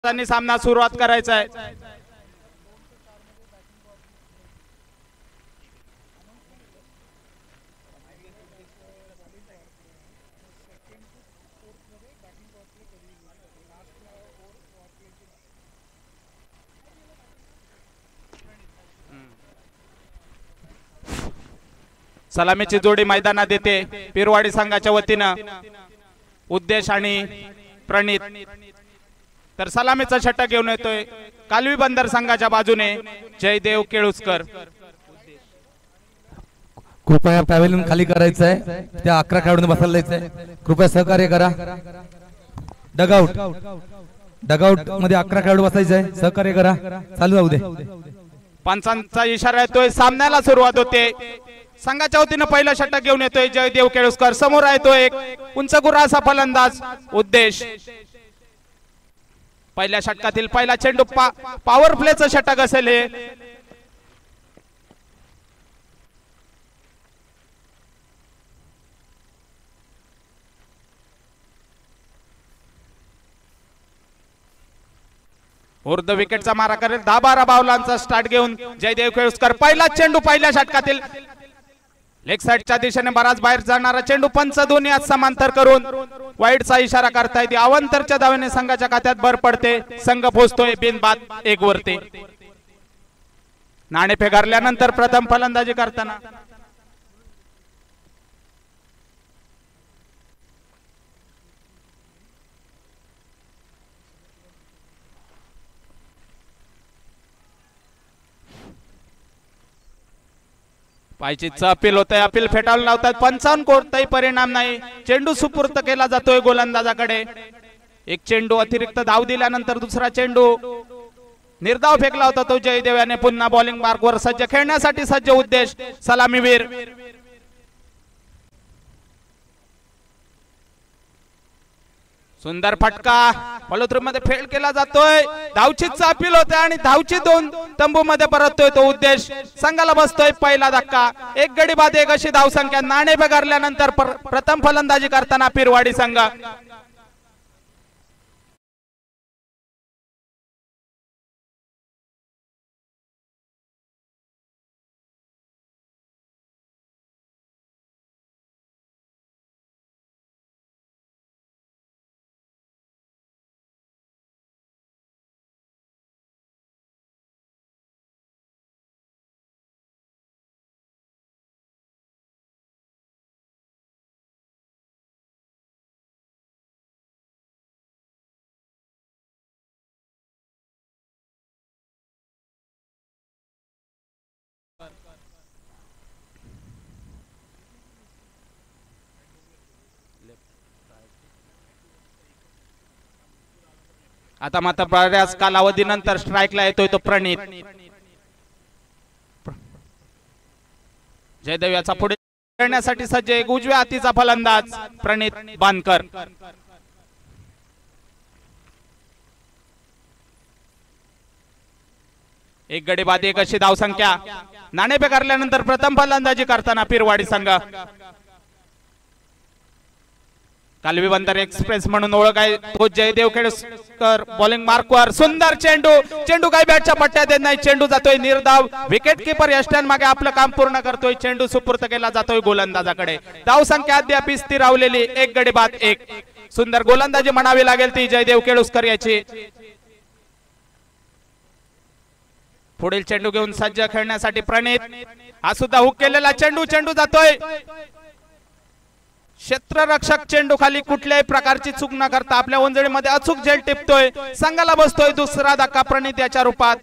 त्यांनी सामना सुरुवात करायचा आहे। सलामीची जोडी मैदानात येते पिरवाडी संघाच्या वतीने उद्देश आणि प्रणित। तर सलामीचा षटक घेऊन येतोय कालवी बंदर संघाच्या बाजूने जयदेव केळुसकर। कृपया पॅव्हेलियन खाली करायचं आहे, त्या 11 खेळाडूंना बसायला द्यायचं आहे। कृपया सहकार्य करा। डगआउट मध्ये 11 खेळाडू बसायचे आहे, सहकार्य करा। चालू राहू दे। पंचांचा इशारा येतोय, सामन्याला सुरुवात होते। संघाच्या वतीने पहिला षटक घेऊन येतोय जयदेव केळुसकर। समोर येतो एक उंच गुरासा फलंदाज उद्देश। पहिल्या षटकातील पहिला चेंडू पॉवर प्लेचं षटक असेल हे। उर्ध विकेटचा मारा करेल 10-12 बाउलांचा स्टार्ट घेऊन जयदेव केळुसकर। पहिला चेंडू पहिल्या षटकातील लेग साइडच्या दिशेने बराच बाहेर जाणारा चेंडू पंच दोन्ही हात समांतर करून वाईडचा इशारा करतायत। अवंतरच्या धावेने संघाच्या खात्यात भर पडते, संघ पोहोचतोय बिनबाद 1 वरती। नाणेफेक हरल्यानंतर प्रथम फलंदाजी करताना पायचीचा अपील होतंय, अपील फेटाळून लावतात। 55 कोणताही परिणाम नाही, चेंडू सुपूर्त केला जातोय गोलंदाजाकडे। एक चेंडू अतिरिक्त धाव दिल्यानंतर दुसरा चेंडू निर्धाव फेकला होता तो जयदेव याने पुन्हा बॉलिंग मार्कवर सज्ज, खेळण्यासाठी सज्ज उद्देश सलामीवीर। सुंदर फटका फलद्रूमध्ये फेल केला जातोय। धावचीचा अपील होते आणि धावची 2 तंबू मध्ये परततोय तो उद्देश। संघाला बसतोय पहिला धक्का। 1 गडी बाद 1 अशी धावसंख्या। नाणेफेक हरल्यानंतर प्रथम फलंदाजी करताना पिरवाडी संघ। आता मात्र बऱ्याच कालावधीनंतर स्ट्राइकला येतोय तो प्रणित। जयदेव याचा पुढे खेळण्यासाठी सज्ज एक उजव्या हातीचा फलंदाज प्रणित बानकर। एक गडी बाद 1 अशी धावसंख्या। नाणेफेक हरल्यानंतर प्रथम फलंदाजी करताना पिरवाडी संघ। कालवी बंदर एक्सप्रेस म्हणून ओळख आहे तो जयदेव केळुसकर बॉलिंग मार्कवर। सुंदर चेंडू, चेंडू काही बॅटच्या पट्ट्यात येत नाही, चेंडू जातोय निर्धाव। विकेट किपर यष्टन मागे आपलं काम पूर्ण करतोय, चेंडू सुपूर्त केला जातोय गोलंदाजाकडे। धावसंख्या अद्याप स्थिरावलेली 1 गडी बाद 1। सुंदर गोलंदाजी म्हणावी लागेल ती जयदेव केळुसकर याची। पुढील चेंडू घेऊन सज्ज खेळण्यासाठी प्रणित। हा सुद्धा हुक केलेला चेंडू, चेंडू जातोय क्षेत्ररक्षक। चेंडू खाली कुठल्याही प्रकारची चूक न करता आपल्या ओंजळीमध्ये अचूक झेल टिपतोय। संघाला बसतोय दुसरा धक्का प्रणित याच्या रूपात।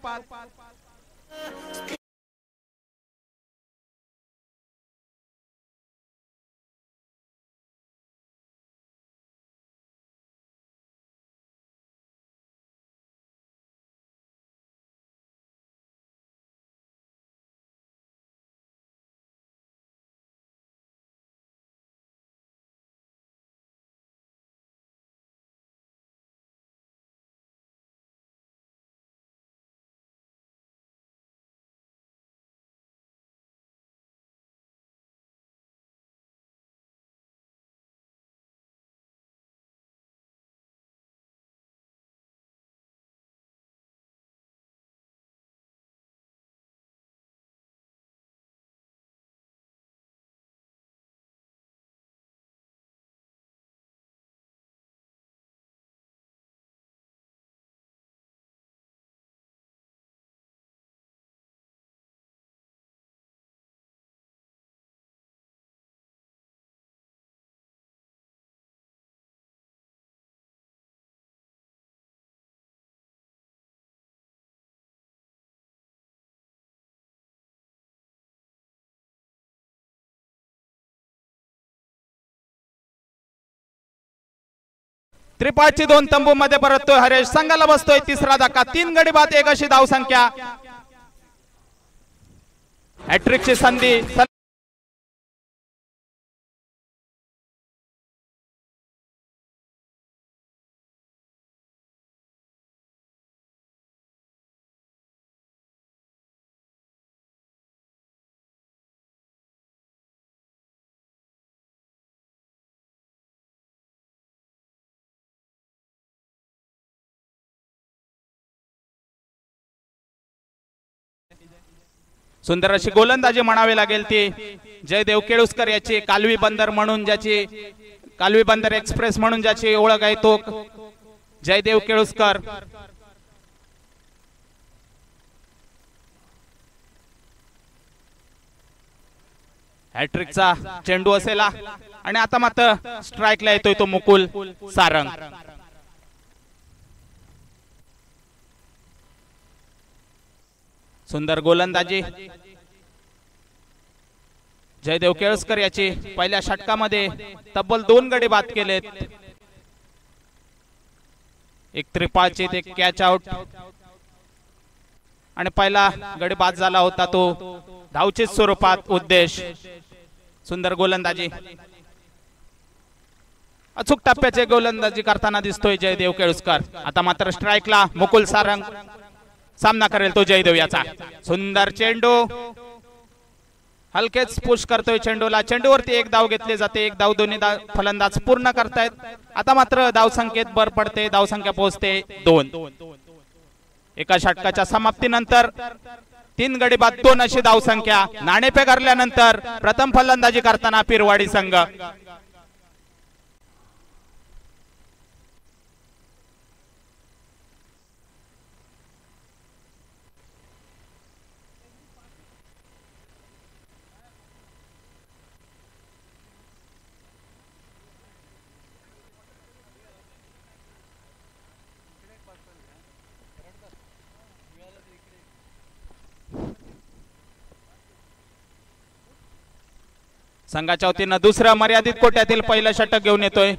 त्रिपाठची 2 तंबू मध्ये परततोय हरेश. संघाला बसतोय तिसरा धक्का. 3 गडी बाद 1 अशी धाव संख्या. हॅट्रिकची संधी. सुंदर अशी गोलंदाजी म्हणावी लागेल ती जयदेव केळुसकर याची. कालवी बंदर म्हणून ज्याची, कालवी बंदर एक्सप्रेस म्हणून ज्याची ओळख आहे तो जयदेव केळुसकर. हॅट्रिकचा चेंडू असेला आणि आता मात्र स्ट्राईकला येतोय तो मुकुल सारंग. सुंदर गोलंदाजी जयदेव केळुसकर याची. पहिल्या षटकामध्ये तब्बल 2 गडी बाद केलेत. एक त्रिपाळची, एक कॅच आउट आणि पहिला गडी बाद झाला होता तो धावचीच स्वरूपात. उद्देश सुंदर गोलंदाजी. अचूक टप्प्याचे गोलंदाजी करताना दिसतोय जयदेव केळुसकर. आता मात्र स्ट्राईकला मुकुल सारंग सामना करेल तो जयदेव याचा. सुंदर चेंडू. हलकेच पुश करतोय चेंडूला. चेंडूवरती 1 धाव घेतली जाते. 1 धाव दोन्ही फलंदाज पूर्ण करतायत. आता मात्र धाव संख्येत भर पडते. धाव संख्या पोहोचते 2. एका षटकाच्या समाप्तीनंतर 3 गडी बाद 2 अशी धाव संख्या. नाणेफेक हरल्यानंतर प्रथम फलंदाजी करताना पिरवाडी संघ. संघाच्या वतीनं दुसऱ्या मर्यादित कोट्यातील पहिलं षटक घेऊन येतोय.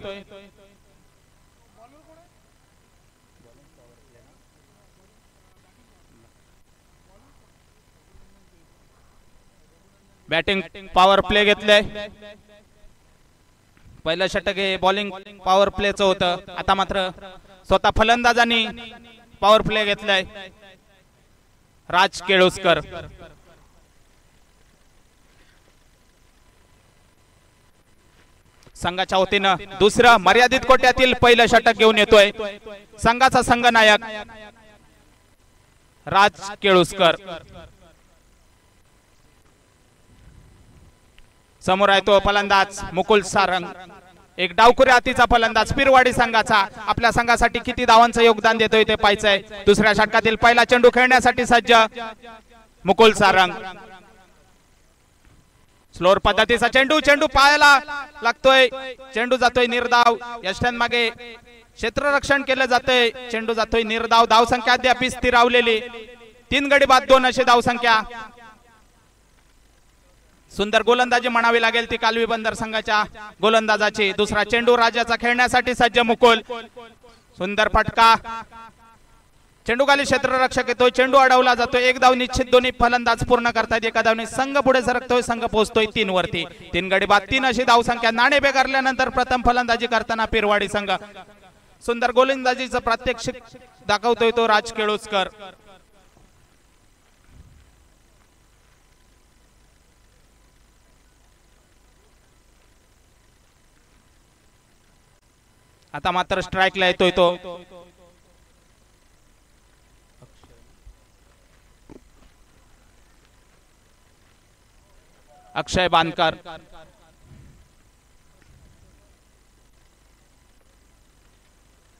बॅटिंग पॉवर प्ले घेतलंय. पहिलं षटक हे बॉलिंग पॉवर प्लेचं होतं. आता मात्र स्वतः फलंदाजांनी पॉवर प्ले घेतलाय. राज केळुसकर. संघाच्या वतीनं दुसरं मर्यादित कोट्यातील पहिलं षटक घेऊन येतोय संघाचा संघनायक राज केळुसकर. समोर आहे तो फलंदाज मुकुल सारंग. एक डावखुऱ्या हातीचा फलंदाज पिरवाडी संघाचा. आपल्या संघासाठी किती धावांचं योगदान देतोय ते पाहायचंय. दुसऱ्या षटकातील पहिला चेंडू खेळण्यासाठी सज्ज मुकुल सारंग. स्लोअर पद्धतीचा चेंडू. चेंडू पायाला लागतोय. चेंडू जातोय निर्धाव. यष्ट्यांमागे क्षेत्ररक्षण केलं जातंय. चेंडू जातोय निर्धाव. धाव संख्या अद्याप स्थिरावलेली. 3 गडी बाद 2 अशी धाव संख्या. सुंदर गोलंदाजी म्हणावी लागेल ती कालवी बंदर संघाच्या गोलंदाजाची. दुसरा चेंडू राजाचा खेळण्यासाठी सज्ज मुकुल. सुंदर फटका. चेंडू खाली क्षेत्ररक्षक येतोय. चेंडू अडवला जातोय. 1 धाव निश्चित दोन्ही फलंदाज पूर्ण करतायत. एका धावने संघ पुढे सरकतोय. संघ पोहोचतोय 3 वरती. 3 गडी बाद 3 अशी धाव संख्या. नाणेफेक हरल्यानंतर प्रथम फलंदाजी करताना पिरवाडी संघ. सुंदर गोलंदाजीचं प्रात्यक्षिक दाखवतोय तो राज केळुसकर. आता मात्र स्ट्राईकला येतोय तो अक्षय बानकर.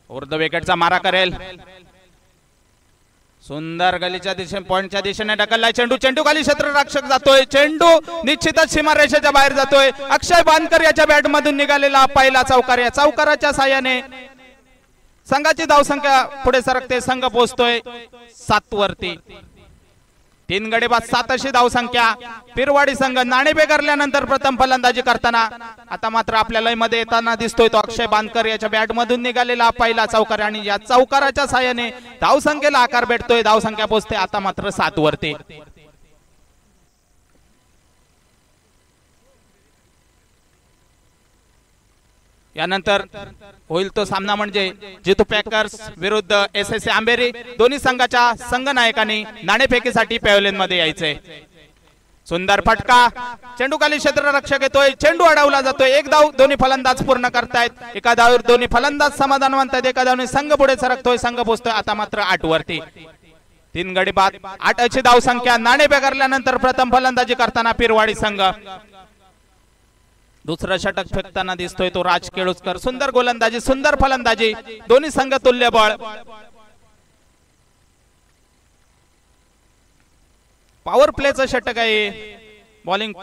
उर्ध विकेटचा मारा करेल. सुंदर गलीच्या दिशेने पॉइंटच्या दिशेने ढकललाय चेंडू. चेंडू खाली क्षेत्ररक्षक जातोय. चेंडू निश्चितच सीमारेषेच्या बाहेर जातोय. अक्षय बानकर याच्या बॅट मधून निघालेला पहिला चौकार. या चौकाराच्या साहाय्याने संघाची धावसंख्या पुढे सरकते. संघ पोहोचतोय 7 वरती. 3 गडी बाद 7 अशी धावसंख्या. पिरवाडी संघ नाणेफेक करल्यानंतर प्रथम फलंदाजी करताना आता मात्र आपल्या लय मध्ये येताना दिसतोय तो अक्षय बांदकर याच्या बॅट मधून निघालेला पहिला चौकार आणि या चौकाराच्या साहाय्याने धावसंख्येला आकार भेटतोय. धावसंख्या पोहोचते आता मात्र 7 वरती. यानंतर होईल तो सामना म्हणजे जितू पॅकर्स विरुद्ध एसएससी आंबेरी. दोन्ही संघाच्या संघनायकांनी नाणेफेकीसाठी पॅव्हलियन मध्ये यायचंय. सुंदर फटका. चेंडू खाली क्षेत्ररक्षक येतोय. चेंडू अडवला जातोय. एक धाव दोन्ही फलंदाज पूर्ण करतायत. एका धावावर दोन्ही फलंदाज समाधान मानतायत. एका धावने संघ पुढे सरकतोय. संघ पोहोचतोय आता मात्र 8 वरती. 3 गडी बाद 8 अशी धावसंख्या. नाणेफेक करल्यानंतर प्रथम फलंदाजी करताना पिरवाडी संघ. दुसरं षटक फेकताना दिसतोय तो राज केळुसकर. सुंदर गोलंदाजी सुंदर फलंदाजी. दोन्ही संघ तुल्यबळ. पॉवर प्लेचं षटक आहे. बॉलिंग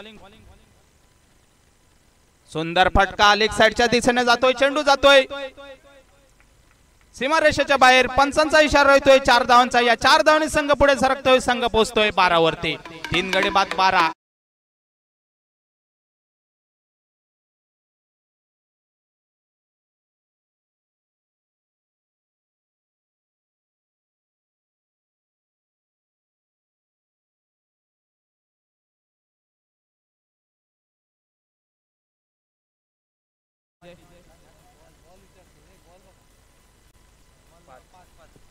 सुंदर फटका. लेग साइडच्या दिशेने जातोय. चेंडू जातोय सीमारेषेच्या बाहेर. पंचांचा इशारा येतोय 4 धावांचा. या 4 धावांनी संघ पुढे सरकतोय. संघ पोहोचतोय 12 वरती. 3 गडी बाद 12.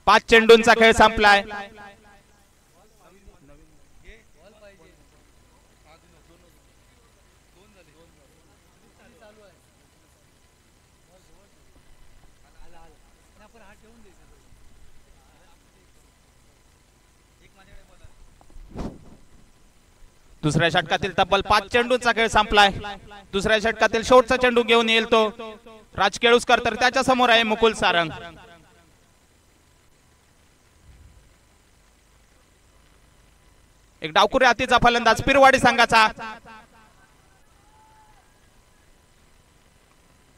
पाच चेंडूंचा खेळ संपलाय. दुसऱ्या षटकातील तब्बल 5 चेंडूंचा खेळ संपलाय. दुसऱ्या षटकातील शेवटचा चेंडू घेऊन येईल तो राज केळुसकर. तर त्याच्या समोर आहे मुकुल सारंग. एक डावखुरी हातीचा फलंदाज पिरवाडी संघाचा.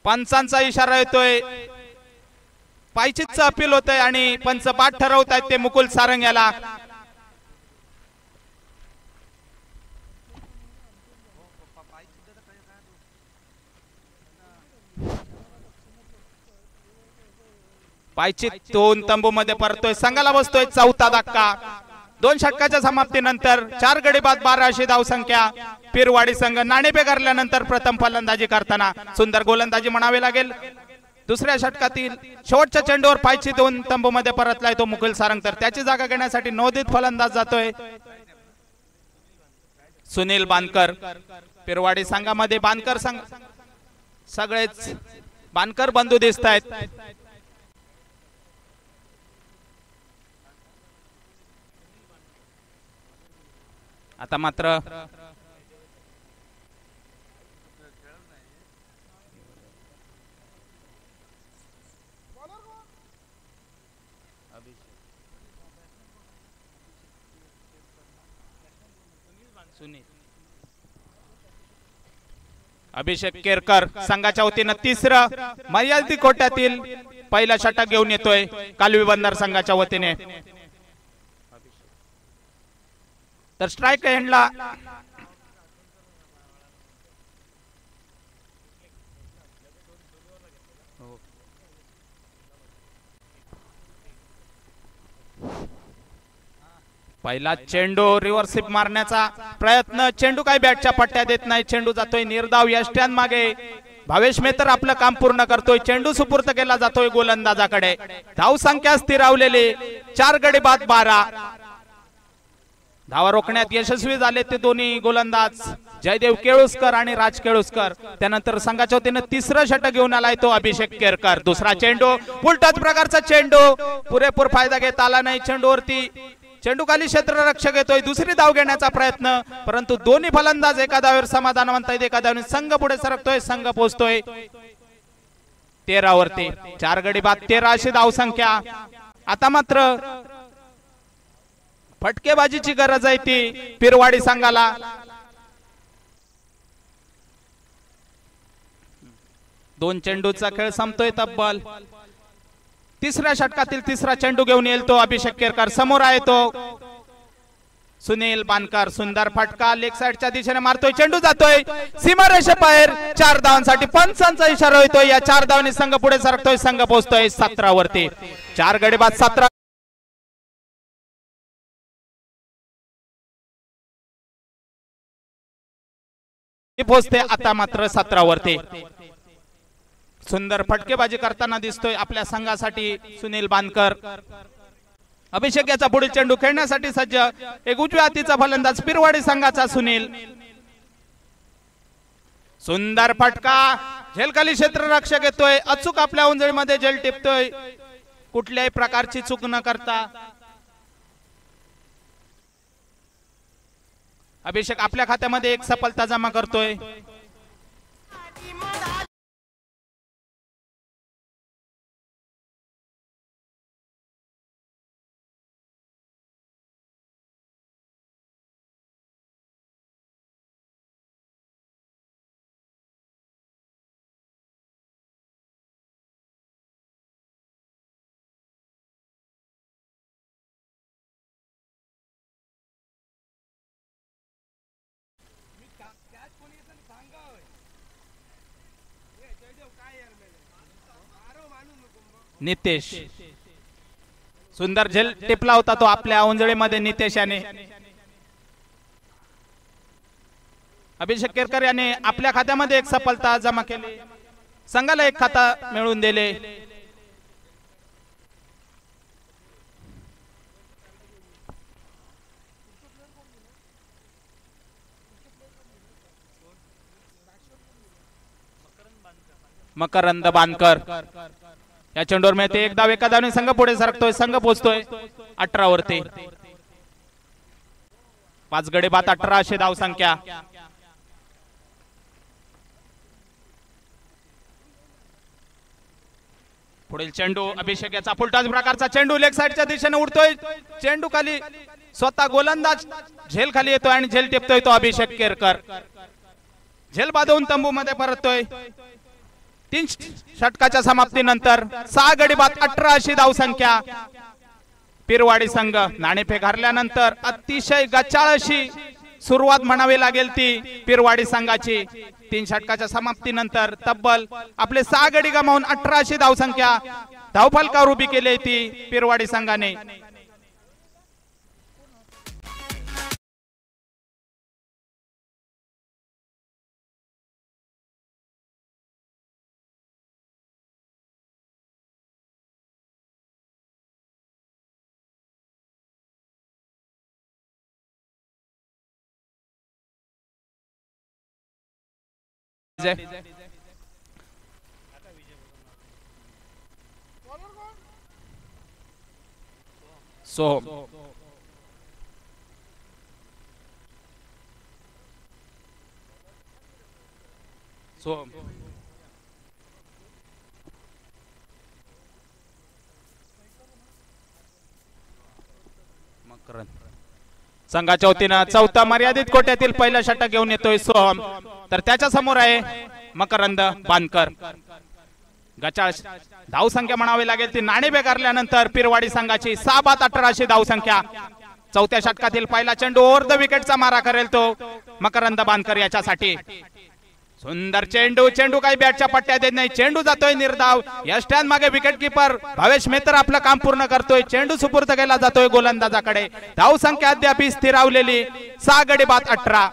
पंचांचा इशारा येतोय. पायचीतचं अपील होतंय आणि पंच बाद ठरवत आहेत ते मुकुल सारंग याला. पायचीत 2 तंबू मध्ये परतोय. संघाला बसतोय 4था धक्का. 2 षटकाच्या समाप्तीनंतर 4 गडी बाद 12 अशी धावसंख्या. पिरवाडी संघ नाणेफेक करल्यानंतर प्रथम फलंदाजी करताना सुंदर गोलंदाजी म्हणावी लागेल. दुसऱ्या षटकातील शेवटच्या चेंडूवर पायची 2 तंबू मध्ये परतलाय तो मुकुल सारंग. तर त्याची जागा घेण्यासाठी नवोदित फलंदाज जातोय सुनील बांदकर. पिरवाडी संघामध्ये बांदकर संघ सगळेच बांदकर बंधू दिसत आहेत. आता मात्र अभिषेक केरकर संघाच्या वतीनं तिसरं मर्यादित कोट्यातील पहिला षटक घेऊन येतोय कालवी बंदर संघाच्या वतीने. तर स्ट्राइक हँडला पहिला चेंडू रिव्हर्स स्वीप मारण्याचा प्रयत्न. चेंडू काही बॅटच्या पट्ट्या देत नाही. चेंडू जातोय निर्धाव यष्ट्यां मागे. भावेश मेहतर आपलं काम पूर्ण करतोय. चेंडू सुपूर्त केला जातोय गोलंदाजाकडे. धाव संख्या स्थिरावलेली 4 गडी बाद 12. धावा रोखण्यात यशस्वी झाले ते दोन्ही गोलंदाज जयदेव केळुसकर आणि राज केळुसकर. त्यानंतर संघाच्या वतीने तिसरं षटक घेऊन आलाय तो अभिषेक केरकर. दुसरा चेंडू उलटाच प्रकारचा चेंडू. पुरेपूर फायदा घेता आला नाही चेंडूवरती. चेंडू खाली क्षेत्ररक्षक येतोय. दुसरी धाव घेण्याचा प्रयत्न परंतु दोन्ही फलंदाज एका धावेवर समाधान मानतायत. एका धावेने संघ पुढे सरकतोय. संघ पोहोचतोय 13 वरती. 4 गडी बाद 13 अशी धाव संख्या. आता मात्र फटकेबाजीची गरज आहे ती पिरवाडी संघाला. दोन चेंडूचा खेळ संपतोय तब्बल. तिसऱ्या षटकातील तिसरा चेंडू घेऊन येईल तो अभिषेक केरकर. समोर आहे तो सुनील बानकर सुंदर फटका लेग साइडच्या दिशेने मारतोय, चेंडू जातोय सीमारेषेबाहेर. 4 धावांसाठी पंचांचा इशारा होतोय. या 4 धावांनी संघ पुढे सरकतोय, संघ पोहोचतोय 17 वरती. 4 गडी बाद 17 पोहोचते आता मात्र 17 वरती. सुंदर फटकेबाजी करताना दिसतोय आपल्या संघासाठी सुनील बानकर. अभिषेक याचा पुढील चेंडू खेळण्यासाठी सज्ज. एक उजव्या हातीचा फलंदाज पिरवाडी संघाचा सुनील. सुंदर फटका झेलखाली क्षेत्ररक्षक येतोय, अचूक आपल्या उंजळीमध्ये झेल टिपतोय, कुठल्याही प्रकारची चूक न करता. अभिषेक आपल्या खात्यामध्ये एक सफलता जमा करतोय. नितेश सुंदर झेल टिपला होता तो आपल्या उंजळीमध्ये नितेश याने. अभिषेक केरकर याने आपल्या खात्यामध्ये एक सफलता जमा केली, संघाला एक खाता मिळवून दिले. मकरंद बानकर या चेंडूवर मिळते एक धाव. एका धावने संघ पुढे सरकतोय, संघ पोहोचतोय 18 वरती. 5 गडी बाद 18 अशी धाव संख्या. पुढील चेंडू अभिषेक याचा फुलटॉस प्रकारचा चेंडू लेग साइडच्या दिशेने उडतोय, चेंडू खाली स्वतः गोलंदाज झेल खाली येतोय आणि झेल टिपतोय तो अभिषेक केरकर. झेल बांधून तंबू मध्ये परततोय. 3 षटकाच्या समाप्तीनंतर 6 गडी बाद 18 अशी धाव संख्या. पिरवाडी संघ नाणेफेक हरल्यानंतर अतिशय गचाळ अशी सुरुवात म्हणावी लागेल ती पिरवाडी संघाची. 3 षटकाच्या समाप्तीनंतर तब्बल आपले 6 गडी गमावून 18 अशी धाव संख्या धावफलकावर उभी केली ती पिरवाडी संघाने. सोहम सोहम मकरंद संघाच्या वतीनं चौथा मर्यादित कोट्यातील पहिला षटक घेऊन येतोय सोहम. तर त्याच्या समोर आहे मकरंद बानकर. गचाळ धाव संख्या म्हणावी लागेल ती नाणेफेक हरल्यानंतर पिरवाडी संघाची 6 बाद 18 अशी धाव संख्या. चौथ्या षटकातील पहिला चेंडू ओव्हर द विकेटचा मारा करेल तो मकरंद बानकर याच्यासाठी. सुंदर चेंडू, चेंडू काही बॅटच्या पट्ट्या देत नाही, चेंडू जातोय निर्धाव. या स्टँड मागे विकेट किपर भावेश मेहतर आपलं काम पूर्ण करतोय. चेंडू सुपूर्द केला जातोय गोलंदाजाकडे. धाव संख्या अद्याप स्थिरावलेली 6 गडी बाद 18.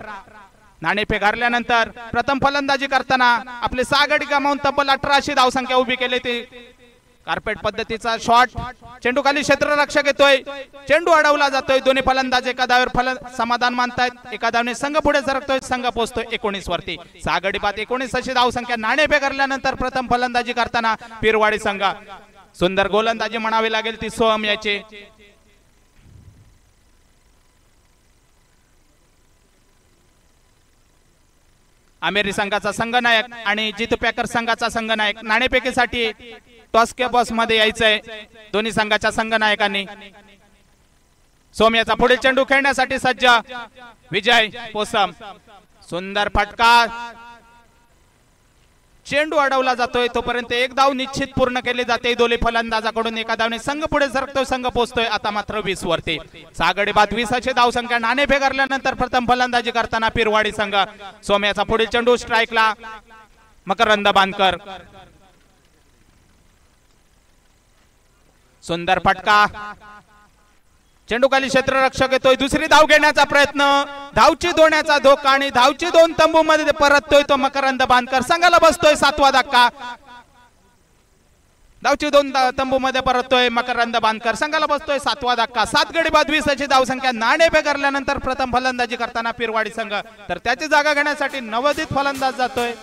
नाणेफेक हरल्यानंतर प्रथम फलंदाजी करताना आपले 6 गडी गमावून तब्बल 18 अशी धाव संख्या उभी केली ती. कार्पेट पद्धतीचा शॉट, चेंडू खाली क्षेत्ररक्षक येतोय, चेंडू अडवला जातोय. दोन्ही फलंदाज एका धावेवर समाधान मानतायत. एका धावने संघ पुढे सरकतोय, संघ पोहोचतोय 19 वरती. 6 गडी बाद 19 अशी धाव संख्या. नाणेफेक हरल्यानंतर प्रथम फलंदाजी करताना पिरवाडी संघ. सुंदर गोलंदाजी म्हणावी लागेल ती सोहम याची. अमेरी संघाचा संघनायक आणि जितू पॅकर संघाचा संघनायक नाणेफेकीसाठी टॉस के बॉस मध्ये यायचंय दोन्ही संघाच्या संघनायकांनी. सोम्याचा पुढील चेंडू खेळण्यासाठी सज्ज विजय पोसम. सुंदर फटका, चेंडू अडवला जातोय तोपर्यंत एक धाव निश्चित पूर्ण केली जाते दोन्ही फलंदाजाकडून एका धावने संघ पुढे सरकतोय संघ पोहोचतोय आता मात्र 20 वरती 6 गडी बाद 20 धाव संख्या नाणे फेगारल्यानंतर प्रथम फलंदाजी करताना पिरवाडी संघ सोम्याचा पुढील चेंडू स्ट्राईकला मकरंद बांधकर सुंदर फटका चेंडू खाली क्षेत्ररक्षक येतोय दुसरी धाव घेण्याचा प्रयत्न धावची दोण्याचा धोका आणि धावची 2 तंबू मध्ये परततोय तो मकरंद बांधकर संघाला बसतोय 7वा धक्का धावची 2 तंबू मध्ये परततोय मकरंद बांधकर संघाला बसतोय 7वा धक्का 7 गडी बाद 20 धाव संख्या नाणे फेगारल्यानंतर प्रथम फलंदाजी करताना पिरवाडी संघ तर त्याची जागा घेण्यासाठी नवोदित फलंदाज जातोय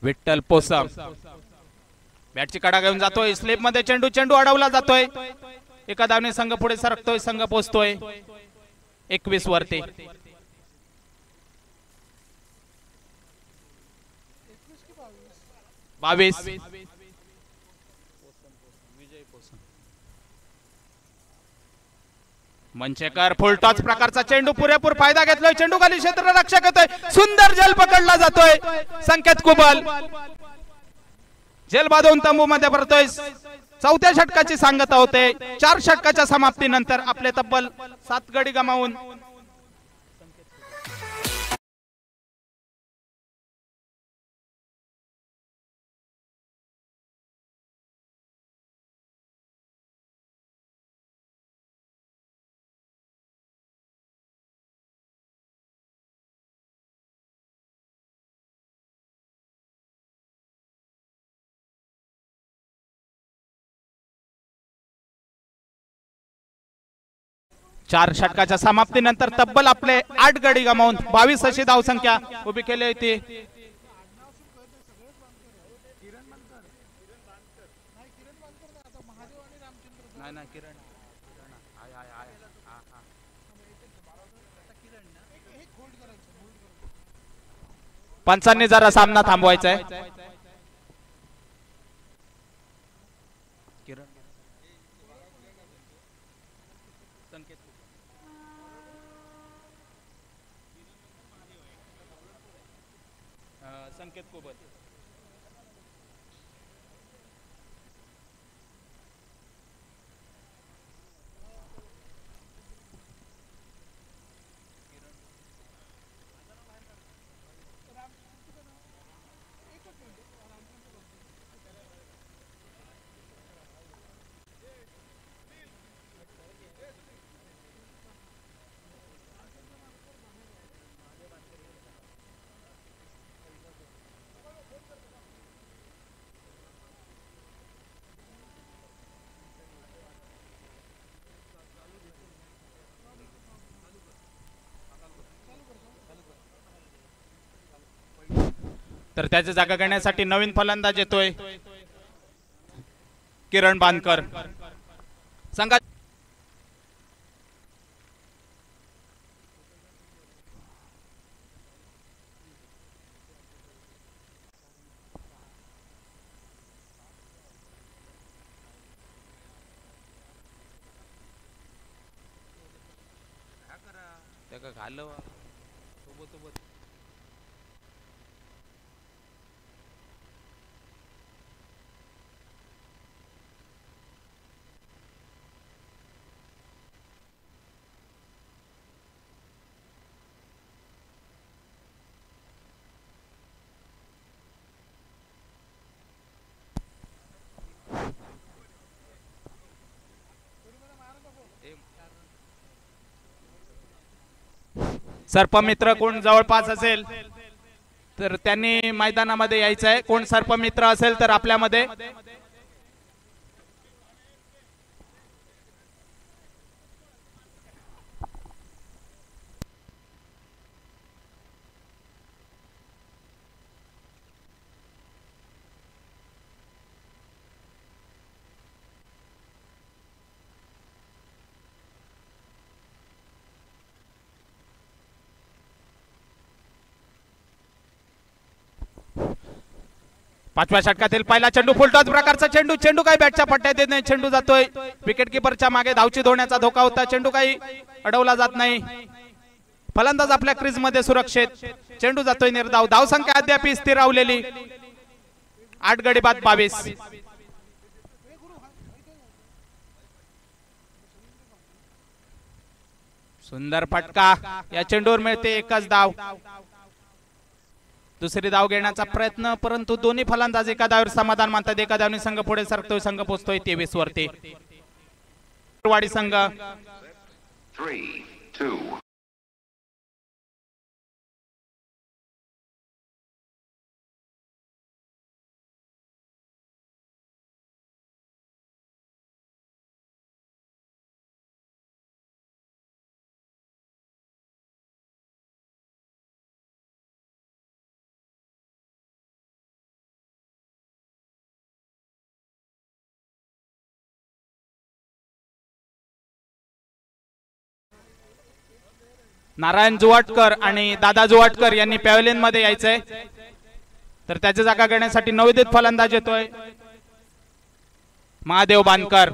विठ्ठल पोसम बॅटची कडा घेऊन जातोय स्लिप मध्ये चेंडू अडवला जातोय एका धावने संघ पुढे सरकतोय संघ पोहोचतोय 21 वरती बावीस मंचेकर फुलटॉच प्रकारचा चेंडू पुरेपूर फायदा घेतलोय चेंडू खाली क्षेत्ररक्षक येतोय सुंदर झेल पकडला जातोय संकेत कुबल झेल बांधून तंबू मध्ये भरतोय 4थ्या षटकाची सांगता होते 4 षटकाच्या समाप्तीनंतर आपले तब्बल 7 गडी गमावून चार षटकाच्या समाप्तीनंतर तब्बल आपले 8 गडी गमावून 22 अशी धाव संख्या उभी केली होती पंचांनी जरा सामना थांबवायचा आहे संकेत कुबल तर त्याची जागा घेण्यासाठी नवीन फलंदाज येतोय किरण बांधकर संघा घालव सोबत सोबत सर्पमित्र कोण जवळपास असेल तर त्यांनी मैदानामध्ये यायचं आहे कोण सर्पमित्र असेल तर आपल्यामध्ये पाचव्या षटकातील पहिला चेंडू फुलटॉस प्रकारचा चेंडू, चेंडू काही बॅटच्या पट्ट्यात येत नाही, चेंडू जातोय विकेट किपरच्या मागे, धावची धोण्याचा धोका होता, चेंडू काही अडवला जात नाही, फलंदाज आपल्या क्रीज मध्ये सुरक्षित, चेंडू जातोय निर्धाव, धावसंख्या अद्याप स्थिर राहिलेली 8 गडी बाद 22. सुंदर फटका, या चेंडूवर मिळते एकच धाव, दुसरी धाव घेण्याचा प्रयत्न, परंतु दोन्ही फलंदाज एका धावेवर समाधान मानतात, एका धावने संघ पुढे सरकतोय, संघ पोहोचतोय 23 वरती. वाडी संघ 3-2. नारायण जुवाटकर आणि दादा जुवाटकर यांनी पॅव्हलियन मध्ये यायचंय, तर त्याची जागा घेण्यासाठी नवोदित फलंदाज येतोय महादेव बानकर.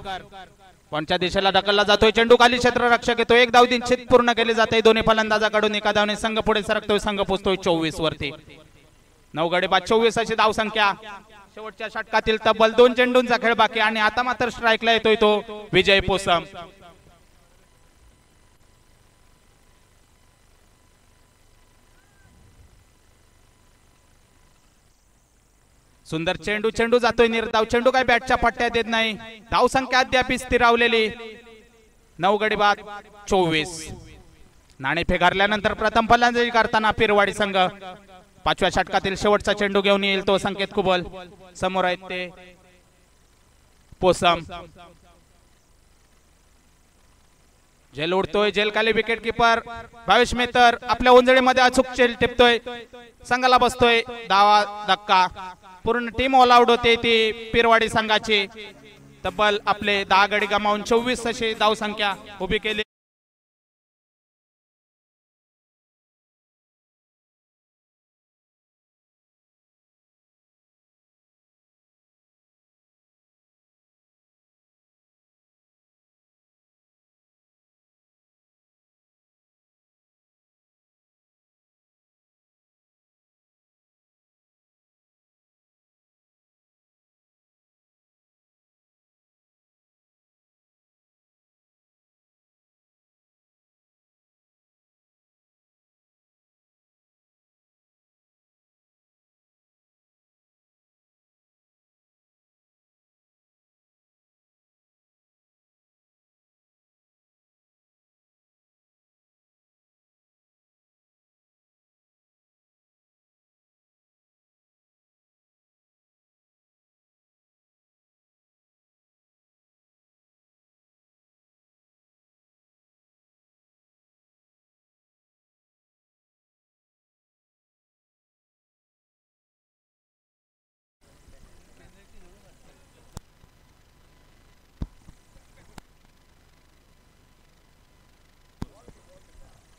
कोणत्या दिशेला ढकलला जातोय, चेंडू खाली क्षेत्ररक्षक येतो, एक धाव निश्चित पूर्ण केली जाते दोन्ही फलंदाजाकडून, एका धावने संघ पुढे सरकतोय, संघ पोहोचतोय 24 वरती. 9 गडी बाद 24 अशी धाव संख्या. शेवटच्या षटकातील तब्बल 2 चेंडूंचा खेळ बाकी आणि आता मात्र स्ट्राईकला येतोय तो विजय पोसम. सुंदर चेंडू, चेंडू जातोय निर्धाव, चेंडू काय बॅटच्या पट्ट्यात येत नाही, धाव संख्या अद्याप स्थिरावलेली 9 गडी बाद 24. नाणेफेक हरल्यानंतर प्रथम फलंदाजी करताना पिरवाडी संघ 5व्या षटकातील शेवटचा चेंडू घेऊन येईल तो संकेत कुबल, समोर आहेत ते पोसम. झेल उडतोय, झेल खाली विकेट किपर भावेश मेहतर आपल्या उंजळीमध्ये अचूक झेल टिपतोय, संघाला बसतोय धावा धक्का, पूर्ण टीम ऑल आउट होते ती पिरवाडी संघाची. तब्बल आपले 10 गडी गमावून 24 अशी धाव संख्या उभी केली.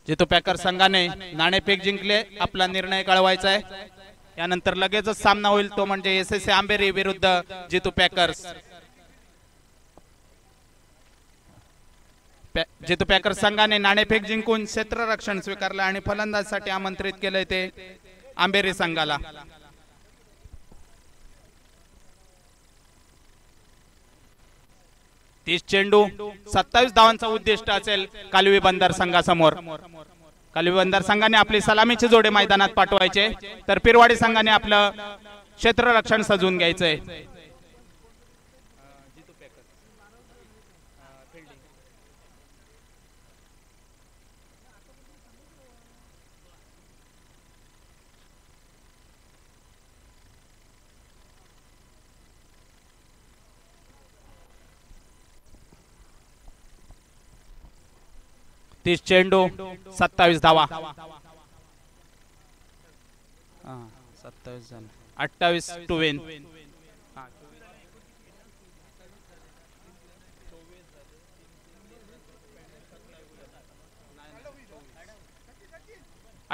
जितू पॅकर संघाने नाणेफेक जिंकले, आपला निर्णय कळवायचा आहे, यानंतर लगेचच सामना होईल तो म्हणजे एसएससी आंबेरी विरुद्ध जितू पॅकर्स. जितू पॅकर्स संघाने नाणेफेक जिंकून क्षेत्ररक्षण स्वीकारले आणि फलंदाजीसाठी आमंत्रित केले ते आंबेरी संघाला. तीस चेंडू 27 धावांचा उद्दिष्ट असेल कालवी बंदर संघासमोर. कालवी बंदर संघाने आपली सलामीची जोडे मैदानात पाठवायचे, तर पिरवाडी संघाने आपलं क्षेत्ररक्षण सजवून घ्यायचंय. तीस चेंडू 27 धावा, 28 टू विन.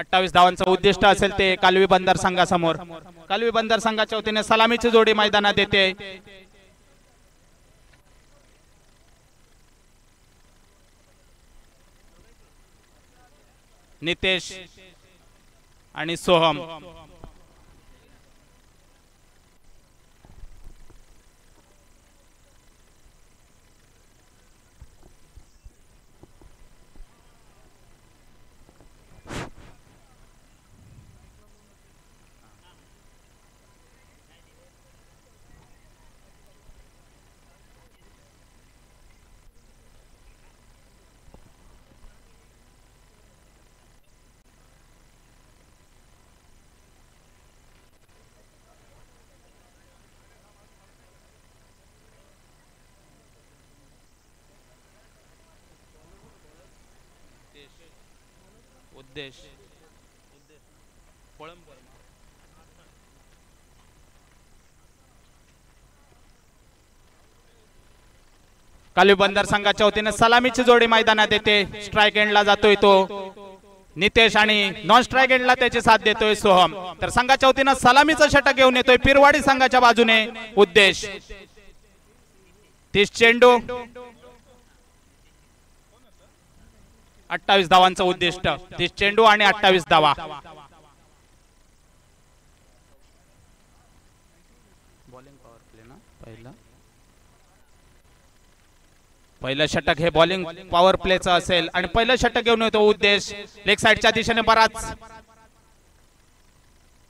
28 धावांचं उद्दिष्ट असेल ते कालवी बंदर संघासमोर. कालवी बंदर संघाच्या वतीने सलामीची जोडी मैदानात येते. नितेश आणि सोहम. उद्देश कालवी बंदर संघाच्या वतीने सलामीची जोडी मैदानात येते. स्ट्राइक एंडला जातोय तो नितेश आणि नॉन स्ट्राइक एंडला त्याची साथ देतोय सोहम. तर संघाच्या वतीने सलामीचं षटक घेऊन येतोय पिरवाडी संघाच्या बाजूने उद्देश. 30 चेंडू 28 धावांचं उद्दिष्ट. 30 चेंडू आणि 28 धावा. बॉलिंग पॉवर प्ले ना पहिलं षटक हे बॉलिंग पॉवर प्लेचं असेल आणि पहिलं षटक घेऊन येतो उद्देश. लेग साइडच्या दिशेने बराच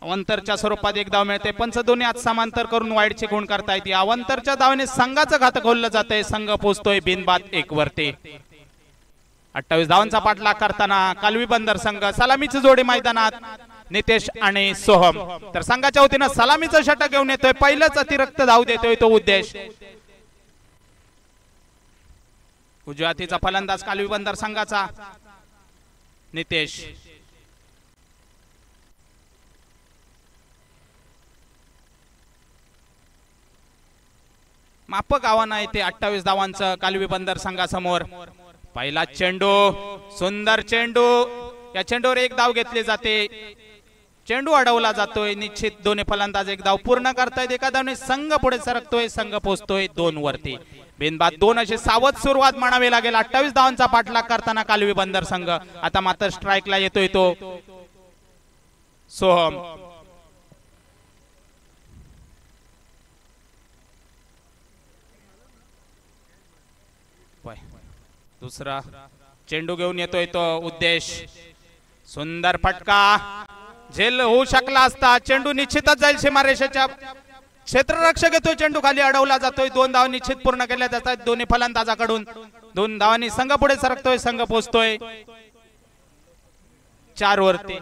अवंतरच्या स्वरूपात एक धाव मिळते. पंच दोन्ही आज समांतर करून वाईडची गुण करता येते. अवंतरच्या धावेने संघाचं घातक खोललं जातंय. संघ पोहोचतोय बिनबाद 1 वरती. 28 धावांचा पाठलाग करताना कालवी बंदर संघ. सलामीची जोडी मैदानात नितेश आणि सोहम. तर संघाच्या वतीनं सलामीचं षटक घेऊन येतोय. पहिलंच अतिरिक्त धाव देतोय तो उद्देश. उजव्या हातीचा फलंदाज कालवी बंदर संघाचा नितेश. मापक आव्हान आहे ते 28 धावांचं कालवी बंदर संघासमोर. पहिला चेंडू सुंदर चेंडू. या चेंडूवर एक धाव घेतली जाते. चेंडू अडवला जातोय. निश्चित दोन्ही फलंदाज एक धाव पूर्ण करतायत. एका धावने संघ पुढे सरकतोय. संघ पोहोचतोय 2 वरती. बिनबाद 2 अशी सावध सुरुवात म्हणावी लागेल. 28 धावांचा पाठलाग करताना कालवी बंदर संघ. आता मात्र स्ट्राइकला येतोय तो सोहम. दुसरा चेंडू घेऊन येतोय तो उद्देश. सुंदर फटका. झेल होऊ शकला असता. चेंडू निश्चितच जाईल सीमारेषेच्या. क्षेत्ररक्षक येतोय. चेंडू खाली अडवला जातोय. 2 धावा निश्चित पूर्ण केल्या जातात दोन्ही फलंदाजाकडून. 2 धावांनी संघ पुढे सरकतोय. संघ पोहोचतोय 4 वरती.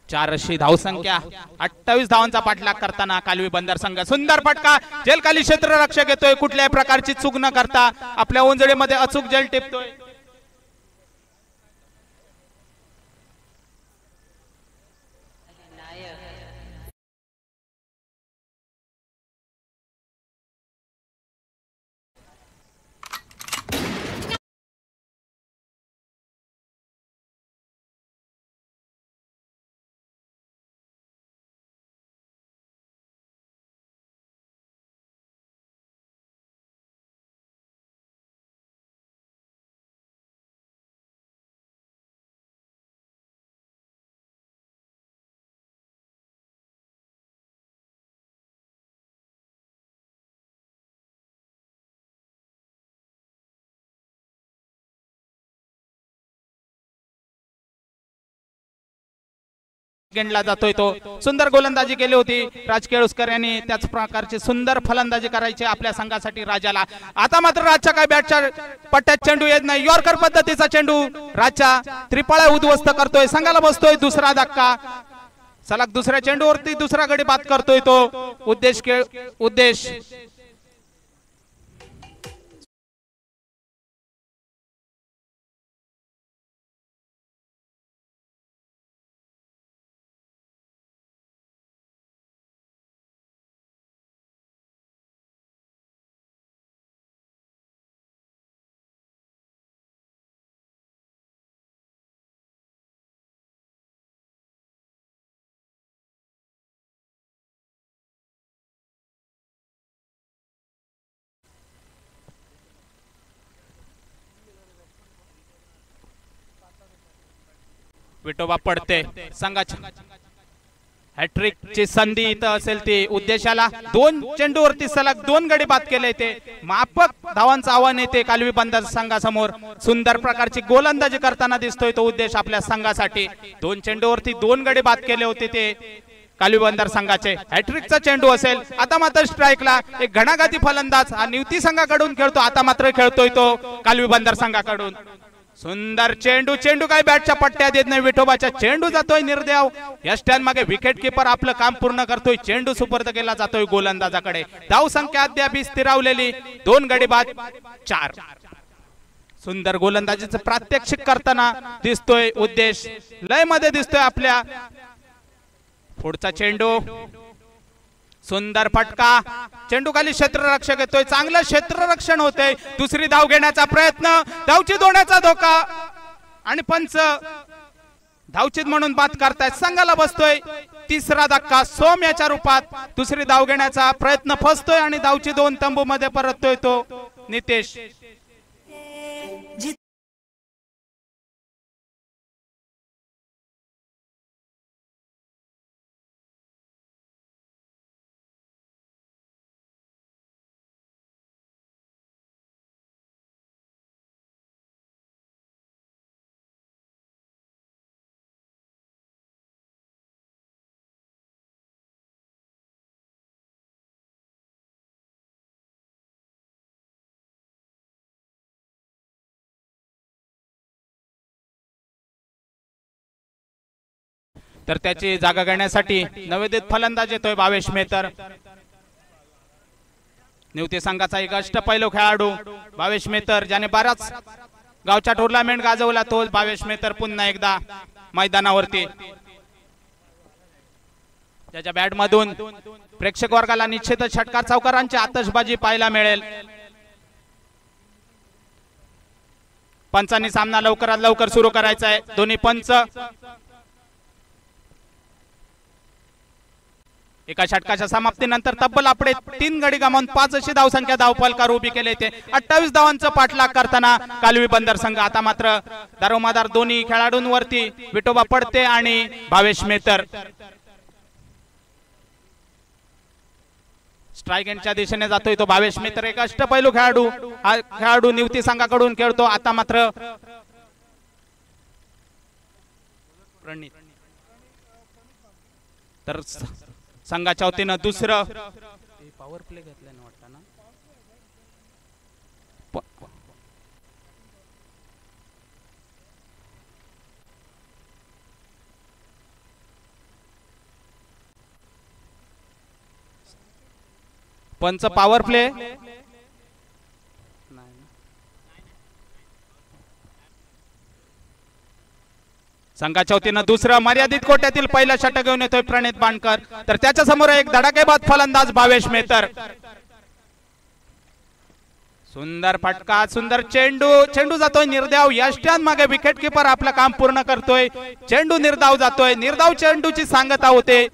चार अशी धावसंख्या. 28 धावांचा पाठलाग करताना कालवी बंदर संघ. सुंदर फटका. जेल खाली क्षेत्ररक्षक येतोय. कुठल्याही प्रकारची चूक न करता आपल्या ओंजळीमध्ये अचूक जेल टिपतोय. गेंडला जातोय तो. सुंदर गोलंदाजी केली होती राज केळुसकर यांनी. त्याच प्रकारची सुंदर फलंदाजी करायची आपल्या संघासाठी राजाला. आता मात्र राजच्या काय बॅटच्या पट्ट्यात चेंडू येत नाही. यॉर्कर पद्धतीचा चेंडू राजच्या त्रिपाळ्या उद्ध्वस्त करतोय. संघाला बसतोय दुसरा धक्का. सलग दुसऱ्या चेंडूवरती दुसरा गडी बाद करतोय तो उद्देश. विठोबा पडते संघाच्या हॅट्रिक ची संधी इथं असेल ती उद्देशाला 2 चेंडूवरती सलग 2 गडी बाद केले ते माफक धावांचं आव्हान येते कालवी बंदर संघासमोर सुंदर प्रकारची गोलंदाजी करताना दिसतोय तो उद्देश आपल्या संघासाठी 2 चेंडूवरती 2 गडी बाद केले होते ते कालवी बंदर संघाचे हॅट्रिकचा चेंडू असेल आता मात्र स्ट्राईकला एक घणाघाती फलंदाज हा निवती संघाकडून खेळतो आता मात्र खेळतोय तो कालवी बंदर संघाकडून सुंदर चेंडू चेंडू काय बॅटच्या पट्ट्या देत नाही विठोबाच्या चेंडू जातोय निर्देव यष्ट्यान मागे विकेट कीपर आपलं काम पूर्ण करतोय चेंडू सुपर्द केला जातोय गोलंदाजाकडे धाव संख्या अद्याप स्थिरावलेली 2 गडी बाद 4 सुंदर गोलंदाजीचं प्रात्यक्षिक करताना दिसतोय उद्देश लय मध्ये दिसतोय आपल्या पुढचा चेंडू सुंदर फटका चेंडू खाली क्षेत्ररक्षक येतोय चांगलं क्षेत्ररक्षण होतंय दुसरी धाव घेण्याचा प्रयत्न धावची दोण्याचा धोका आणि पंच धावचित म्हणून बाद करतायत संघाला बसतोय तिसरा धक्का सोम याच्या रूपात दुसरी धाव घेण्याचा प्रयत्न फसतोय आणि धावची 2 तंबू मध्ये परततोय तो नितेश तर त्याची जागा घेण्यासाठी नवोदित फलंदाज येतोय भावेश मेहतर निवती संघाचा एक अष्टपैलू खेळाडू भावेश मेहतर ज्याने बराच गावच्या टुर्नामेंट गाजवला तो भावेश मेहतर पुन्हा एकदा मैदानावरती त्याच्या बॅट मधून प्रेक्षक वर्गाला निश्चितच षटकार चौकारांची आतषबाजी पाहायला मिळेल पंचांनी सामना लवकरात लवकर सुरू करायचा आहे दोन्ही पंच एका षटकाच्या समाप्तीनंतर तब्बल आपले 3 गडी गमावून 5 अशी धावसंख्या धावफलकार उभी केले ते 28 धावांचा पाठलाग करताना कालवी बंदर संघ आता मात्र दारोमदार दोन्ही खेळाडूंवरती विठोबा पडते आणि भावेश मेहतर स्ट्राइक एंडच्या दिशेने जातोय तो भावेश मेहतर एक अष्टपैलू खेळाडू हा खेळाडू निवती संघाकडून खेळतो आता मात्र प्रणित तर संघाच्या वतीनं दुसरं पॉवर प्ले घेतलं ना वाटतं ना पंच पॉवर प्ले संघाच्या वतीनं दुसरं मर्यादित कोट्यातील पहिला षटक घेऊन येतोय प्रणित बाणकर तर त्याच्या समोर एक धडाकेबाज फलंदाज भावेश मेहतर सुंदर फटका सुंदर चेंडू चेंडू जातोय निर्धाव यष्ट्यान मागे विकेट कीपर आपलं काम पूर्ण करतोय चेंडू निर्धाव जातोय निर्धाव चेंडूची सांगता होते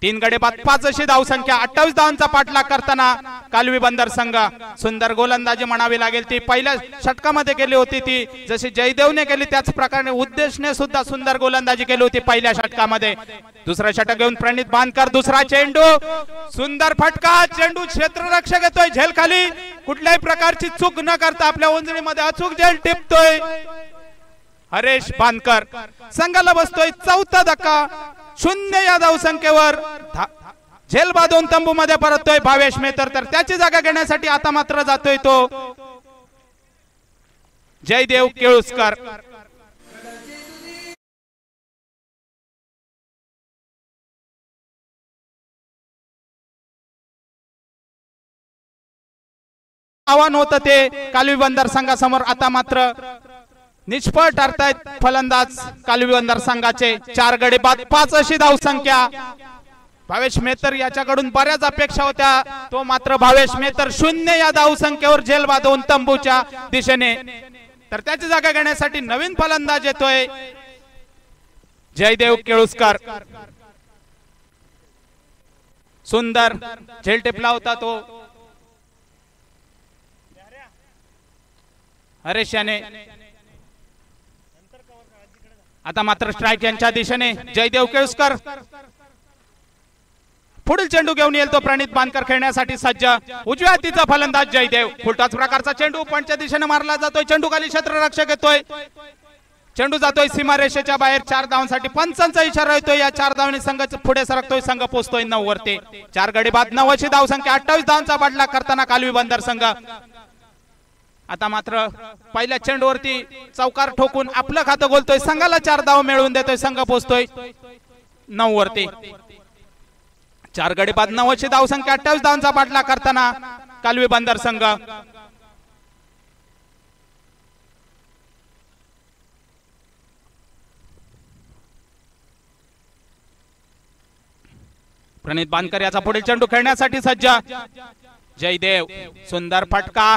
3 गडी बाद 5 अशी धावसंख्या 28 धावांचा पाठलाग करताना कालवी बंदर संघ सुंदर गोलंदाजी म्हणावी लागेल ती पहिल्या षटकामध्ये केली होती ती जशी जयदेवने केली त्याच प्रकारे उद्देशने सुद्धा सुंदर गोलंदाजी केली होती पहिल्या षटकामध्ये दुसरा षटक घेऊन प्रणित बाणकर दुसरा चेंडू सुंदर फटका चेंडू क्षेत्ररक्षक येतोय झेल खाली कुठल्याही प्रकारची चूक न करता आपल्या उंजळीमध्ये अचूक झेल टिपतोय हरेश बाणकर संघाला बसतोय 4था धक्का 0 या धावसंख्येवर झेल बांधून तंबू मध्ये परततोय भावेश मेहतर तर त्याची जागा घेण्यासाठी आता मात्र जातोय तो जयदेव केळुसकर आव्हान होतं ते कालवी बंदर संघासमोर आता मात्र निष्फळ ठरतायत फलंदाज कालवी बंदर संघाचे 4 गडी बाद 5 अशी धावसंख्या भावेश मेहतर याच्याकडून बऱ्याच अपेक्षा होत्या तो मात्र भावेश मेहतर 0 या धावसंख्येवर झेल बांधून तंबूच्या दिशेने तर त्याची जागा घेण्यासाठी नवीन फलंदाज येतोय जयदेव केळुसकर सुंदर झेल टिपला होता तो हरेश याने आता मात्र स्ट्राइक यांच्या दिशेने जयदेव केळुसकर पुढील चेंडू घेऊन येईल तो प्रणित बांदकर खेळण्यासाठी सज्ज उजव्या हातीचा फलंदाज जयदेव फुलटॉस प्रकारचा चेंडू पंचच्या दिशेने मारला जातोय चेंडू खाली क्षेत्ररक्षक येतोय चेंडू जातोय सीमारेषेच्या बाहेर 4 धावांसाठी पंचांचा इशारा येतोय या 4 धावांनी संघ पुढे सरकतोय संघ पोहोचतोय 9 वरती 4 गडी बाद 9 अशी धावसंख्या 28 धावांचा पाठलाग करताना कालवी बंदर संघ आता मात्र पहिल्या चेंडूवरती चौकार ठोकून आपलं खातं गोलतोय संघाला 4 धाव मिळवून देतोय संघ पोहोचतोय 9 वरती 4 गडी बाद 9 अशी धावसंख्या 28 धावांचा पाठलाग करताना कालवी बंदर संघ प्रणित बांदकर याचा पुढील चेंडू खेळण्यासाठी सज्ज जयदेव सुंदर फटका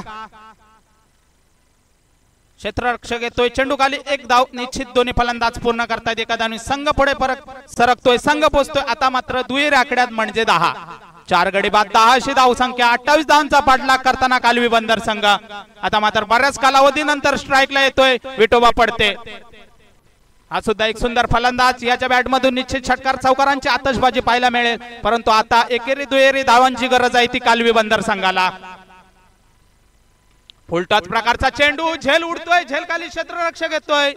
क्षेत्ररक्षक येतोय चेंडू खाली 1 धाव निश्चित दोन्ही फलंदाज पूर्ण करतायत एका धावाने संघ पुढे परत सरकतोय संघ पोहोचतोय आता मात्र दुहेरी आकड्यात म्हणजे 10 4 गडी बाद 10 अशी धावसंख्या 28 धावांचा पाठलाग करताना कालवी बंदर संघ आता मात्र बऱ्याच कालावधीनंतर स्ट्राइकला येतोय विठोबा पडते हा सुद्धा एक सुंदर फलंदाज याच्या बॅट मधून निश्चित षटकार चौकारांची आतषबाजी पाहायला मिळेल परंतु आता एकेरी दुहेरी धावांची गरज आहे ती कालवी बंदर संघाला फुलटॉस प्रकारचा चेंडू झेल उडतोय झेल खाली क्षेत्ररक्षक येतोय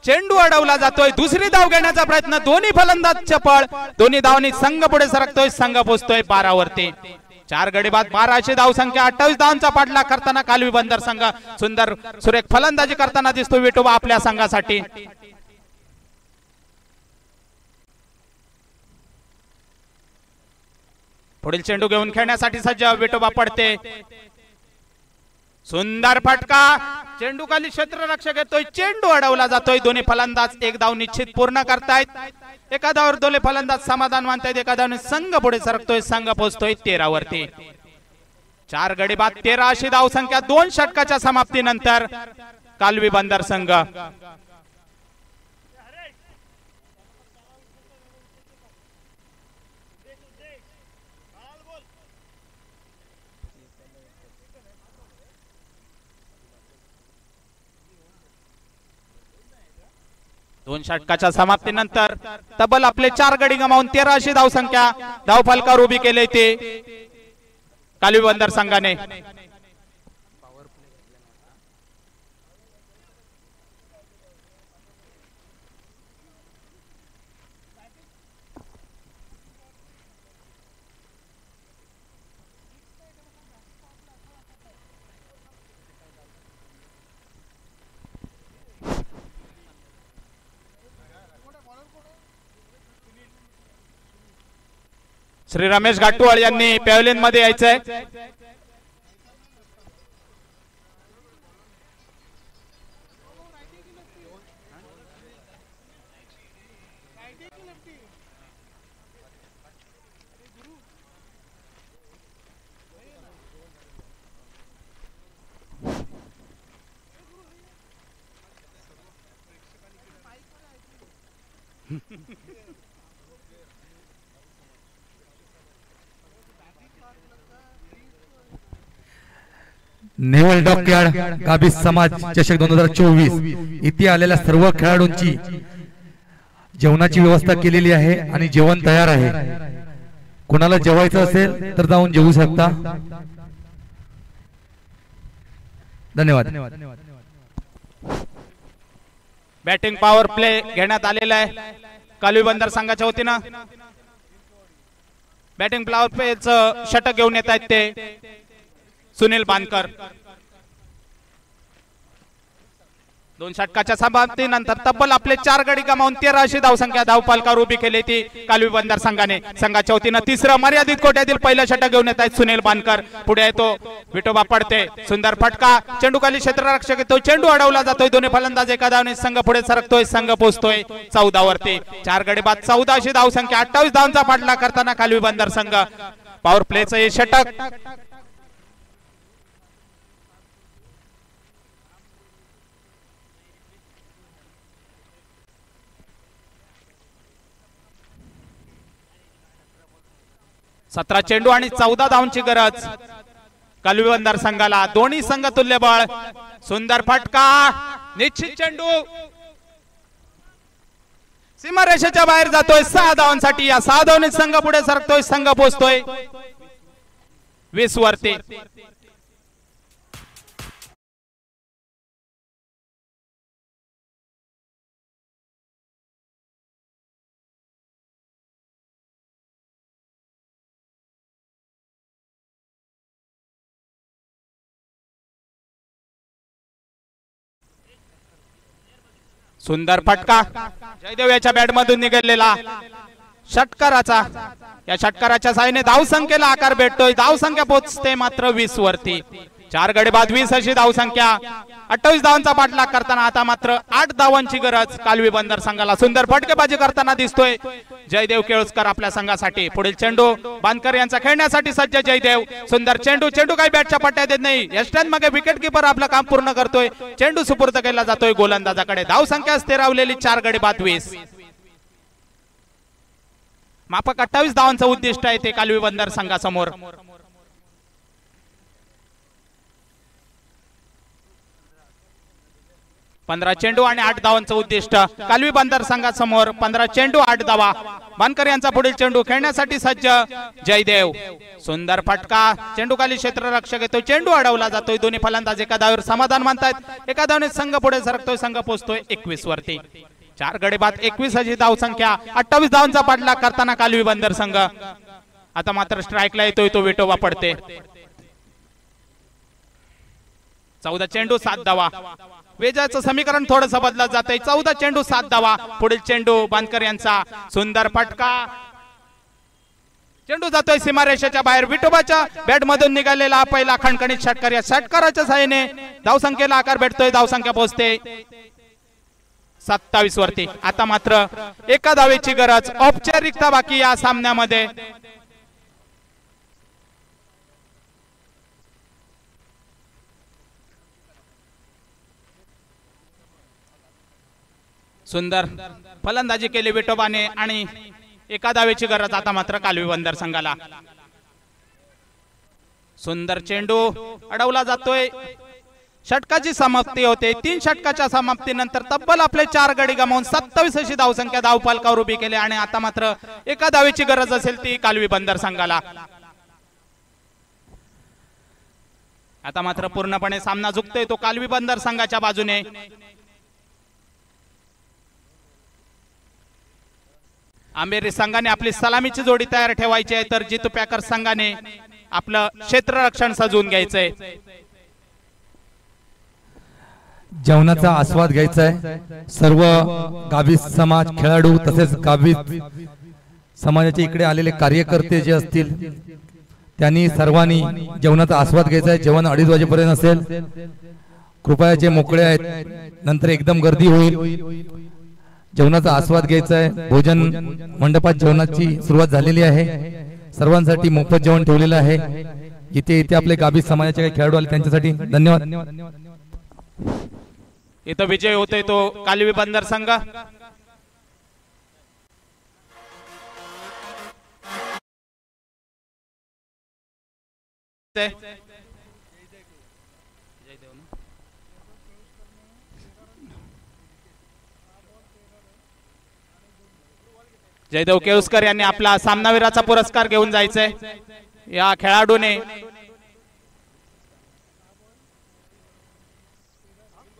चेंडू अडवला जातोय दुसरी धाव घेण्याचा प्रयत्न दोन्ही फलंदाज चपळ दोन्ही धावांनी संघ पुढे सरकतोय संघ पोहोचतोय 12 वरती 4 गडी बाद 12 अशी धावसंख्या 28 धावांचा पाठलाग करताना कालवी बंदर संघ सुंदर सुरेख फलंदाजी करताना दिसतोय विठोबा आपल्या संघासाठी पुढील चेंडू घेऊन खेळण्यासाठी सज्ज विठोबा पडते सुंदर फटका चेंडू खाली क्षेत्ररक्षक येतोय चेंडू अडवला जातोय दोन्ही फलंदाज 1 धाव निश्चित पूर्ण करतायत एका धावावर दोन्ही फलंदाज समाधान मानतायत एका धावाने संघ पुढे सरकतोय संघ पोहोचतोय 13 वरती 4 गडी बाद 13 अशी धावसंख्या 2 षटकाच्या समाप्तीनंतर कालवी बंदर संघ दोन षटकाच्या समाप्तीनंतर तब्बल आपले 4 गडी गमावून 13 अशी धावसंख्या धावफलकावर उभी केली ते कालवी बंदर संघाने श्री रमेश घाटुवाळ यांनी पॅव्हलियन मध्ये यायचंय नेवल डॉकयार्ड गाबी समाज चषक 2024 इथे आलेल्या सर्व खेळाडूंची जेवणाची व्यवस्था केलेली आहे आणि जेवण तयार आहे कोणाला जेवायचं असेल तर जाऊन जेवू शकता धन्यवाद बॅटिंग पॉवर प्ले घेण्यात आलेला आहे कालवी बंदर संघाच्या वतीनं बॅटिंग पॉवर प्लेचं षटक घेऊन येत आहेत ते सुनील बांदकर 2 षटकाच्या समाप्तीनंतर तब्बल आपले 4 गडी गमावून 13 अशी धावसंख्या धावफलकावर उभी केली ती कालवी बंदर संघाने संघाच्या वतीनं तिसरं मर्यादित कोट्यातील पहिलं षटक घेऊन येत आहेत सुनील बांदकर पुढे येतो विठोबा पडते सुंदर फटका चेंडू खाली क्षेत्ररक्षक येतो चेंडू अडवला जातोय दोन्ही फलंदाज एका धावने संघ पुढे सरकतोय संघ पोहोचतोय 14 वरती 4 गडी बाद 14 अशी धावसंख्या 28 धावांचा पाठलाग करताना कालवी बंदर संघ पॉवर प्लेचं हे षटक सतरा चेंडू आणि 14 धावांची गरज कालवी बंदर संघाला दोन्ही संघ तुल्यबळ सुंदर फटका निश्चित चेंडू सीमारेषेच्या बाहेर जातोय 6 धावांसाठी. या 6 धावांनी संघ पुढे सरकतोय, संघ पोहोचतोय 20 वरती. सुंदर फटका जयदेव याच्या बॅट मधून निघालेला षटकाराचा. या षटकाराच्या साहाय्याने धावसंख्येला आकार भेटतोय. धावसंख्या पोहोचते मात्र 20 वरती. 4 गडी बाद 20 अशी धावसंख्या. 28 धावांचा पाठलाग करताना आता मात्र 8 धावांची गरज कालवी बंदर संघाला. सुंदर फटकेबाजी करताना दिसतोय जयदेव केळुसकर आपल्या संघासाठी. पुढील चेंडू बांदकर यांचा खेळण्यासाठी सज्ज जयदेव. सुंदर चेंडू, चेंडू काही बॅटच्या पट्ट्यात येत नाही. यष्टन मागे विकेट किपर आपलं काम पूर्ण करतोय. चेंडू सुपूर्द केला जातोय गोलंदाजाकडे. धावसंख्या स्थिरावलेली 4 गडी बाद 20. मापक 28 धावांचं उद्दिष्ट आहे ते कालवी बंदर संघासमोर. 15 चेंडू आणि 8 धावांचं उद्दिष्ट कालवी बंदर संघासमोर. 15 चेंडू 8 धावा. बांदकर यांचा पुढील चेंडू खेळण्यासाठी सज्ज जयदेव. सुंदर फटका, चेंडू खाली क्षेत्ररक्षक येतोय. चेंडू अडवला जातोय. दोन्ही फलंदाज एका धावेवर समाधान मानतायत. एका धावेने संघ पुढे सरकतोय, संघ पोहोचतोय 21 वरती. 4 गडी बाद 21 अशी धावसंख्या. 28 धावांचा पाठलाग करताना कालवी बंदर संघ. आता मात्र स्ट्राईकला येतोय तो विटोबा पडते. 14 चेंडू 7 धावा. वेजाचं समीकरण थोडंसं बदलत जातंय. 14 चेंडू 7 धावा. पुढील चेंडू बांदकर यांचा. सुंदर फटका, चेंडू जातोय सीमारेषेच्या बाहेर. विठोबाच्या बॅट मधून निघालेला पहिला खणखणीत षटकार. या षटकाराच्या साहाय्याने धावसंख्येला आकार भेटतोय. धावसंख्या पोहोचते 27 वरती. आता मात्र एका धावेची गरज. औपचारिकता बाकी या सामन्यामध्ये. सुंदर फलंदाजी केली विठोबाने आणि एका धावेची गरज आता मात्र कालवी बंदर संघाला. सुंदर चेंडू अडवला जातोय. षटकाची समाप्ती होते. 3 षटकाच्या समाप्तीनंतर तब्बल आपले 4 गडी गमावून 27 अशी धावसंख्या धावफलकावर उभी केली आणि आता मात्र एका धावेची गरज असेल ती कालवी बंदर संघाला. आता मात्र पूर्णपणे सामना झुकतोय तो कालवी बंदर संघाच्या बाजूने. आंबेरी संघाने आपली सलामीची जोडी तयार ठेवायची आहे तर जितू पॅकर संघाने आपलं क्षेत्ररक्षण सजवून घ्यायचंय. जेवणाचा आस्वाद घ्यायचा आहे. सर्व गावी समाज, खेळाडू तसेच गावी समाजाचे इकडे आलेले कार्यकर्ते जे असतील त्यांनी सर्वांनी जेवणाचा आस्वाद घ्यायचा आहे. जेवण 2:30 वाजेपर्यंत असेल. कृपया जे मोकळे आहेत, नंतर एकदम गर्दी होईल. जेवणाचा आस्वाद घ्यायचा आहे. भोजन मंडपात जेवणाची सुरुवात झालेली आहे. सर्वांसाठी मोफत जेवण ठेवलेलं आहे. इथे आपले गावी समाजाचे काही खेळाडू आले त्यांच्यासाठी धन्यवाद. इथं विजय होतोय तो कालवी बंदर संघ. जयदेव केळुसकर यांनी आपला सामनावीराचा पुरस्कार घेऊन जायचंय. या खेळाडूने